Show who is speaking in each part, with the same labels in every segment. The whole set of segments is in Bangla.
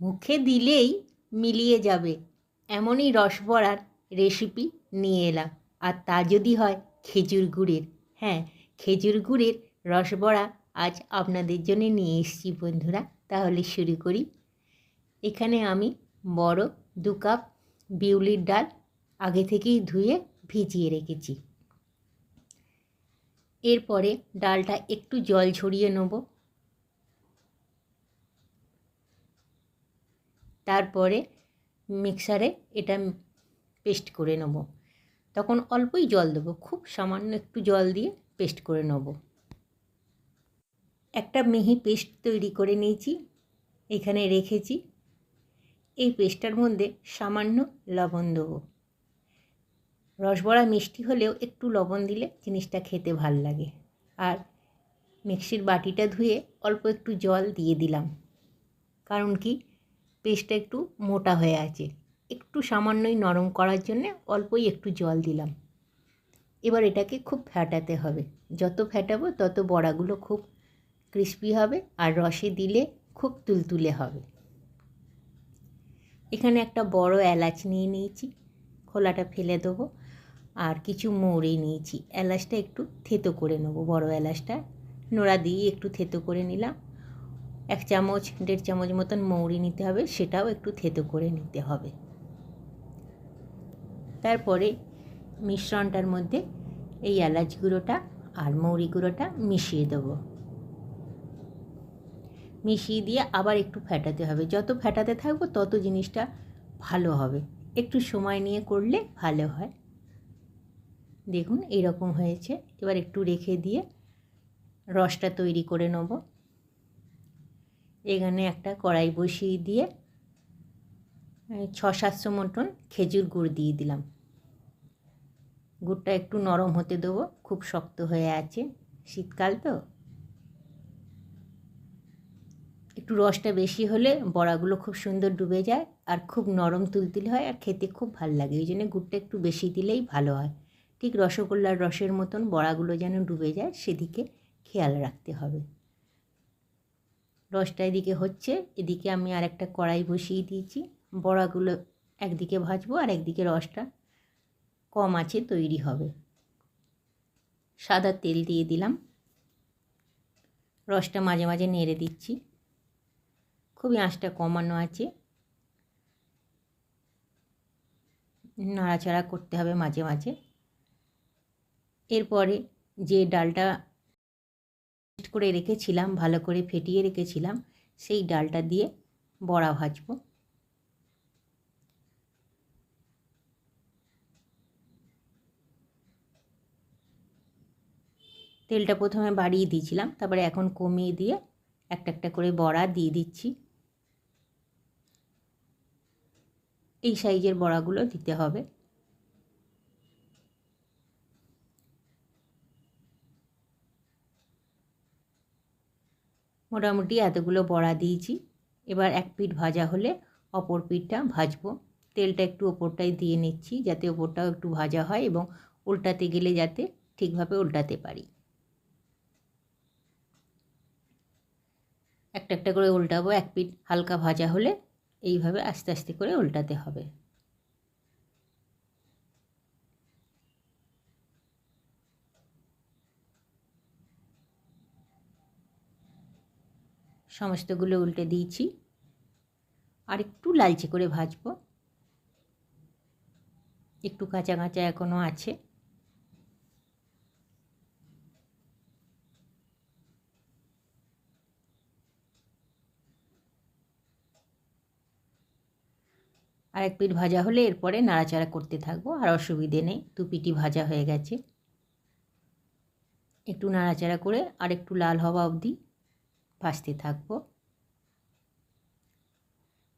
Speaker 1: মুখে দিলেই মিলিয়ে যাবে এমনই রসবড়ার রেসিপি নিয়ে এলাম। আর তা যদি হয় খেজুর গুড়ের। হ্যাঁ, খেজুর গুড়ের রসবড়া আজ আপনাদের জন্য নিয়ে এসেছি বন্ধুরা। তাহলে শুরু করি। এখানে আমি বড় 2 কাপ বিউলির ডাল আগে থেকেই ধুয়ে ভিজিয়ে রেখেছি। এরপরে ডালটা একটু জল ঝরিয়ে নেব। তারপরে মিক্সারে এটা পেস্ট করে নেব। তখন অল্পই জল দেবো, খুব সামান্য একটু জল দিয়ে পেস্ট করে নেব। একটা মিহি পেস্ট তৈরি করে নিয়েছি, এখানে রেখেছি। এই পেস্টটার মধ্যে সামান্য লবণ দেবো। রসবড়া মিষ্টি হলেও একটু লবণ দিলে জিনিসটা খেতে ভাল লাগে। আর মিক্সির বাটিটা ধুয়ে অল্প একটু জল দিয়ে দিলাম, কারণ কি পেস্টটা একটু মোটা হয়ে আছে, একটু সামান্যই নরম করার জন্যে অল্পই একটু জল দিলাম। এবার এটাকে খুব ফ্যাটাতে হবে। যত ফ্যাটাবো তত বড়াগুলো খুব ক্রিস্পি হবে আর রসে দিলে খুব তুলতুলে হবে। এখানে একটা বড় এলাচ নিয়ে নিয়েছি, খোলাটা ফেলে দেবো। আর কিছু মৌরি নিয়েছি, এলাচটা একটু থেতো করে নেবো। বড় এলাচটা নোড়া দিয়ে একটু থেতো করে নিলাম। 1 চামচ 1.5 চামচ মতন মৌরি নিতে হবে, সেটাও একটু থেতো করে নিতে হবে। তারপরে মিশ্রণটার মধ্যে এই এলাচ গুঁড়োটা আর মৌরি গুঁড়োটা মিশিয়ে দেবো। মিশিয়ে দিয়ে আবার একটু ফ্যাটাতে হবে। যত ফ্যাটাতে থাকবো তত জিনিসটা ভালো হবে। একটু সময় নিয়ে করলে ভালো হয়। দেখুন এইরকম হয়েছে। এবার একটু রেখে দিয়ে রসটা তৈরি করে নেব। এখানে একটা কড়াই বসিয়ে দিয়ে 600-700 মতন খেজুর গুড় দিয়ে দিলাম। গুড়টা একটু নরম হতে দেবো, খুব শক্ত হয়ে আছে, শীতকাল তো। একটু রসটা বেশি হলে বড়াগুলো খুব সুন্দর ডুবে যায় আর খুব নরম তুলতুলে হয় আর খেতে খুব ভালো লাগে। ওই জন্য গুড়টা একটু বেশি দিলেই ভালো হয়। ঠিক রসগোল্লার রসের মতন বড়াগুলো যেন ডুবে যায় সেদিকে খেয়াল রাখতে হবে। রসটা এদিকে হচ্ছে, এদিকে আমি আর একটা কড়াই বসিয়ে দিয়েছি। বড়াগুলো একদিকে ভাজবো আর একদিকে রসটা কম আঁচে তৈরি হবে। সাদা তেল দিয়ে দিলাম, রসটা মাঝে মাঝে নেড়ে দিচ্ছি। খুবই আঁচটা কমানো আছে, নাড়াচাড়া করতে হবে মাঝে মাঝে। এরপরে যে ডালটা পেস্ট করে রেখেছিলাম, ভালো করে ফেটিয়ে রেখেছিলাম, সেই ডালটা দিয়ে বড়া ভাজবো। তেলটা প্রথমে বাড়িয়ে দিয়েছিলাম, তারপরে এখন কমিয়ে দিয়ে একটা একটা করে বড়া দিয়ে দিচ্ছি। এই সাইজের বড়াগুলো দিতে হবে। মোটামুটি এতগুলো বড়া দিয়েছি। এবার এক পিঠ ভাজা হলে অপর পিঠটা ভাজবো। তেলটা একটু ওপরটাই দিয়ে নিচ্ছি, যাতে ওপরটাও একটু ভাজা হয় এবং উল্টাতে গেলে যাতে ঠিকভাবে উল্টাতে পারি। একটা একটা করে উল্টাবো। এক পিঠ হালকা ভাজা হলে এইভাবে আস্তে আস্তে করে উল্টাতে হবে। সমস্তগুলো উল্টে দিয়েছি, আর একটু লালচে করে ভাজবো। একটু কাঁচা কাঁচা এখনও আছে। আর এক পিঠ ভাজা হলে এরপরে নাড়াচাড়া করতে থাকবো, আর অসুবিধে নেই। 2 পিঠই ভাজা হয়ে গেছে। একটু নাড়াচাড়া করে আর একটু লাল হওয়া অবধি ভাজতে থাকবো।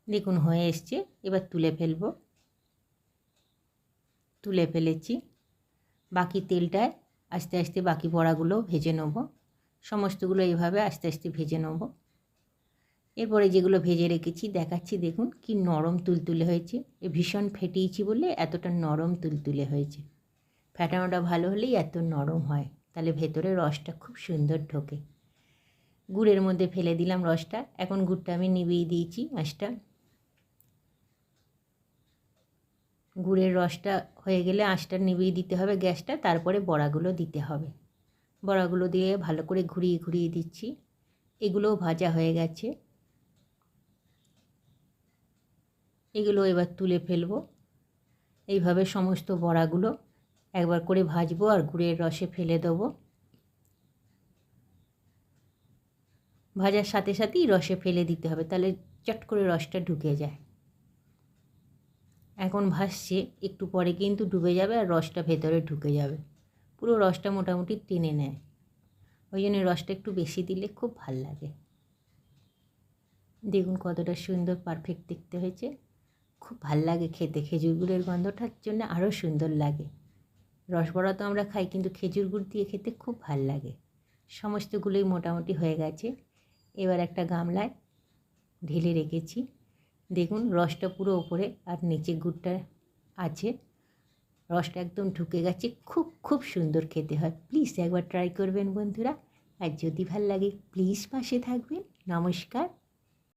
Speaker 1: দেখুন হয়ে এসছে, এবার তুলে ফেলবো। তুলে ফেলেছি। বাকি তেলটায় আস্তে আস্তে বাকি বড়াগুলো ভেজে নেব। সমস্তগুলো এইভাবে আস্তে আস্তে ভেজে নেব। এরপরে যেগুলো ভেজে রেখেছি দেখাচ্ছি, দেখুন কি নরম তুলতুলে হয়েছে। ভীষণ ফেটিয়েছি বলে এতটা নরম তুলতুলে হয়েছে। ফ্যাটানোটা ভালো হলেই এত নরম হয়, তাহলে ভেতরে রসটা খুব সুন্দর ঢোকে। গুড়ের মধ্যে ফেলে দিলাম রসটা। এখন গুড়টা আমি নিভিয়ে দিয়েছি আঁচটা। গুড়ের রসটা হয়ে গেলে আঁচটা নিভিয়ে দিতে হবে গ্যাসটা, তারপরে বড়াগুলো দিতে হবে। বড়াগুলো দিয়ে ভালো করে ঘুরিয়ে ঘুরিয়ে দিচ্ছি। এগুলোও ভাজা হয়ে গেছে। এগুলো এবার তুলে ফেলবো। এইভাবে সমস্ত বড়াগুলো একবার করে ভাজবো আর গুড়ের রসে ফেলে দেবো। ভাজার সাথে সাথেই রসে ফেলে দিতে হবে, তাহলে চট করে রসটা ঢুকে যায়। এখন ভাসছে, একটু পরে কিন্তু ডুবে যাবে আর রসটা ভেতরে ঢুকে যাবে। পুরো রসটা মোটামুটি টেনে নেয়, ওই জন্য রসটা একটু বেশি দিলে খুব ভাল লাগে। দেখুন কতটা সুন্দর পারফেক্ট দেখতে হয়েছে, খুব ভাল লাগে খেতে। খেজুর গুড়ের গন্ধটার জন্য আরও সুন্দর লাগে। রসবড়া তো আমরা খাই, কিন্তু খেজুর গুড় দিয়ে খেতে খুব ভাল লাগে। সমস্তগুলোই মোটামুটি হয়ে গেছে। এবার একটা গামলায় ঢেলে রেখেছি। দেখুন রসটা পুরো ওপরে আর নিচে গুড়টা আছে, রসটা একদম ঢুকে গেছে। খুব খুব সুন্দর খেতে হয়। প্লিজ একবার ট্রাই করবেন বন্ধুরা, আর যদি ভাল লাগে প্লিজ পাশে থাকবেন। নমস্কার।